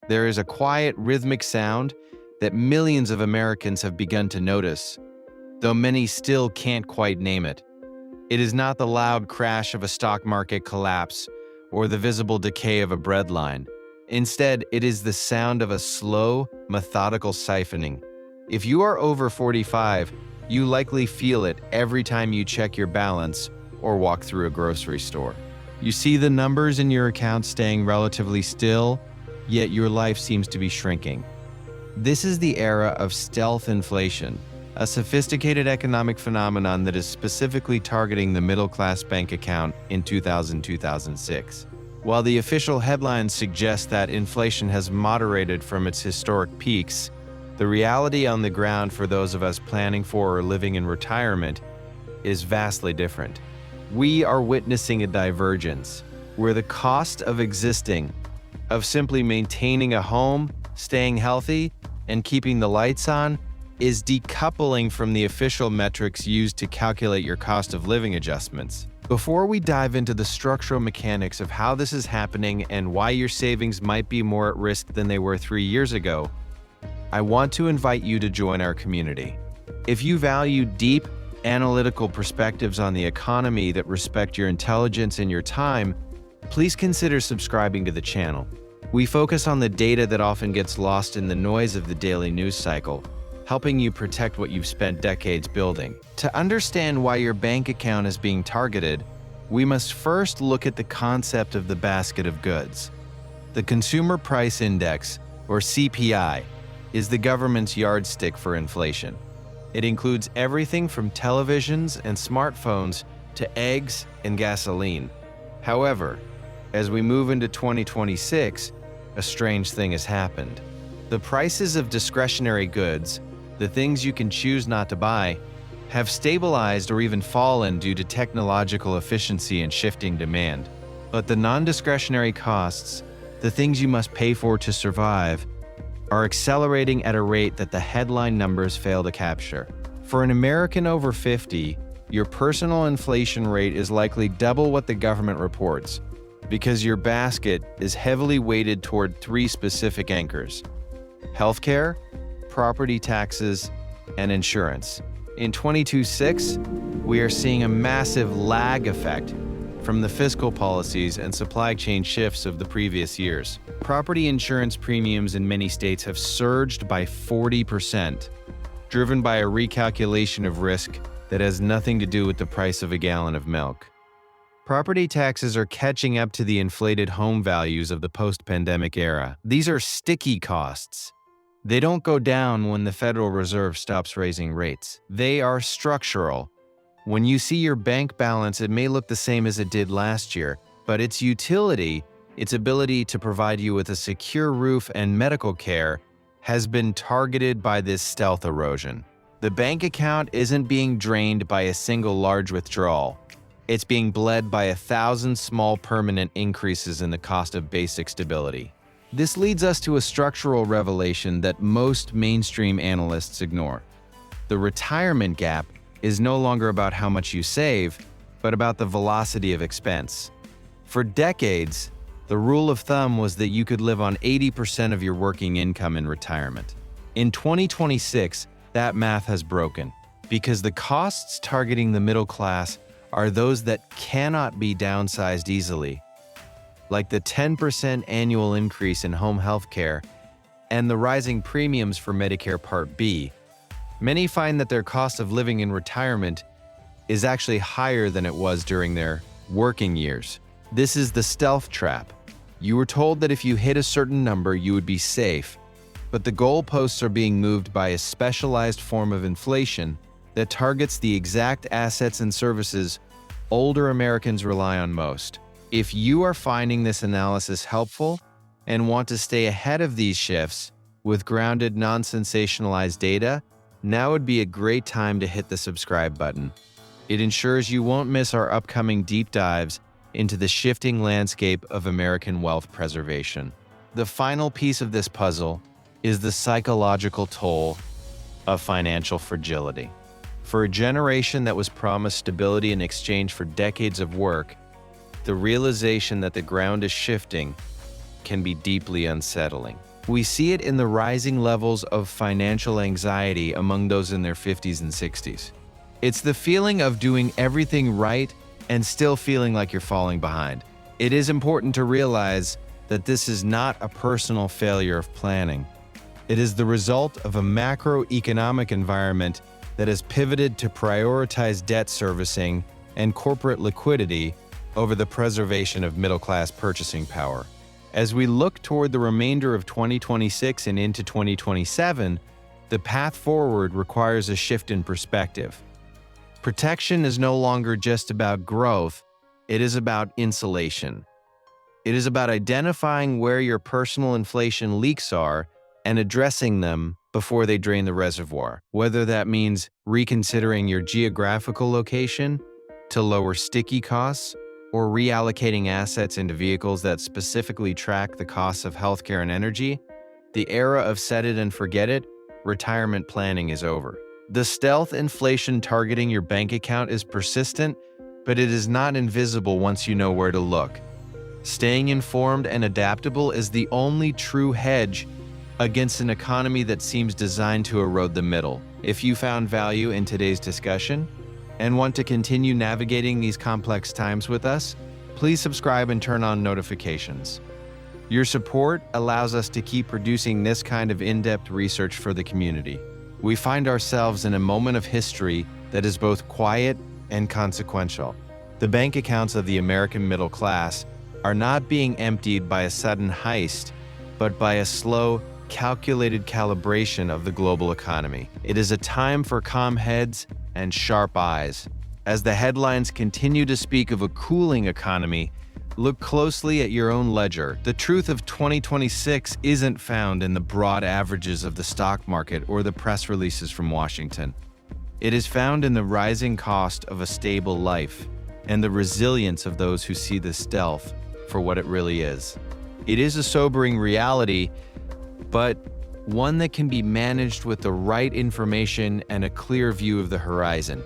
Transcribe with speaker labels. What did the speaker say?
Speaker 1: There is a quiet, rhythmic sound that millions of Americans have begun to notice, though many still can't quite name it. It is not the loud crash of a stock market collapse or the visible decay of a breadline. Instead, it is the sound of a slow, methodical siphoning. If you are over 45, you likely feel it every time you check your balance or walk through a grocery store. You see the numbers in your account staying relatively still, yet your life seems to be shrinking. This is the era of stealth inflation, a sophisticated economic phenomenon that is specifically targeting the middle-class bank account in 2000-2006. While the official headlines suggest that inflation has moderated from its historic peaks, the reality on the ground for those of us planning for or living in retirement is vastly different. We are witnessing a divergence where the cost of existing, of simply maintaining a home, staying healthy, and keeping the lights on, is decoupling from the official metrics used to calculate your cost of living adjustments. Before we dive into the structural mechanics of how this is happening and why your savings might be more at risk than they were 3 years ago, I want to invite you to join our community. If you value deep, analytical perspectives on the economy that respect your intelligence and your time, please consider subscribing to the channel. We focus on the data that often gets lost in the noise of the daily news cycle, helping you protect what you've spent decades building. To understand why your bank account is being targeted, we must first look at the concept of the basket of goods. The Consumer Price Index, or CPI, is the government's yardstick for inflation. It includes everything from televisions and smartphones to eggs and gasoline. However, as we move into 2026, a strange thing has happened. The prices of discretionary goods, the things you can choose not to buy, have stabilized or even fallen due to technological efficiency and shifting demand. But the non-discretionary costs, the things you must pay for to survive, are accelerating at a rate that the headline numbers fail to capture. For an American over 50, your personal inflation rate is likely double what the government reports, because your basket is heavily weighted toward 3 specific anchors: healthcare, property taxes, and insurance. In 2026, we are seeing a massive lag effect from the fiscal policies and supply chain shifts of the previous years. Property insurance premiums in many states have surged by 40%, driven by a recalculation of risk that has nothing to do with the price of a gallon of milk. Property taxes are catching up to the inflated home values of the post-pandemic era. These are sticky costs. They don't go down when the Federal Reserve stops raising rates. They are structural. When you see your bank balance, it may look the same as it did last year, but its utility, its ability to provide you with a secure roof and medical care, has been targeted by this stealth erosion. The bank account isn't being drained by a single large withdrawal. It's being bled by 1,000 small permanent increases in the cost of basic stability. This leads us to a structural revelation that most mainstream analysts ignore. The retirement gap is no longer about how much you save, but about the velocity of expense. For decades, the rule of thumb was that you could live on 80% of your working income in retirement. In 2026, that math has broken, because the costs targeting the middle class are those that cannot be downsized easily, like the 10% annual increase in home health care and the rising premiums for Medicare Part B. Many find that their cost of living in retirement is actually higher than it was during their working years. This is the stealth trap. You were told that if you hit a certain number, you would be safe, but the goalposts are being moved by a specialized form of inflation that targets the exact assets and services older Americans rely on most. If you are finding this analysis helpful and want to stay ahead of these shifts with grounded, non-sensationalized data, now would be a great time to hit the subscribe button. It ensures you won't miss our upcoming deep dives into the shifting landscape of American wealth preservation. The final piece of this puzzle is the psychological toll of financial fragility. For a generation that was promised stability in exchange for decades of work, the realization that the ground is shifting can be deeply unsettling. We see it in the rising levels of financial anxiety among those in their 50s and 60s. It's the feeling of doing everything right and still feeling like you're falling behind. It is important to realize that this is not a personal failure of planning. It is the result of a macroeconomic environment that has pivoted to prioritize debt servicing and corporate liquidity over the preservation of middle-class purchasing power. As we look toward the remainder of 2026 and into 2027, the path forward requires a shift in perspective. Protection is no longer just about growth, it is about insulation. It is about identifying where your personal inflation leaks are and addressing them before they drain the reservoir, whether that means reconsidering your geographical location to lower sticky costs or reallocating assets into vehicles that specifically track the costs of healthcare and energy. The era of set it and forget it, retirement planning is over. The stealth inflation targeting your bank account is persistent, but it is not invisible once you know where to look. Staying informed and adaptable is the only true hedge against an economy that seems designed to erode the middle. If you found value in today's discussion and want to continue navigating these complex times with us, please subscribe and turn on notifications. Your support allows us to keep producing this kind of in-depth research for the community. We find ourselves in a moment of history that is both quiet and consequential. The bank accounts of the American middle class are not being emptied by a sudden heist, but by a slow, calculated calibration of the global economy. It is a time for calm heads and sharp eyes. As the headlines continue to speak of a cooling economy, look closely at your own ledger. The truth of 2026 isn't found in the broad averages of the stock market or the press releases from Washington. It is found in the rising cost of a stable life and the resilience of those who see the stealth for what it really is. It is a sobering reality, but one that can be managed with the right information and a clear view of the horizon.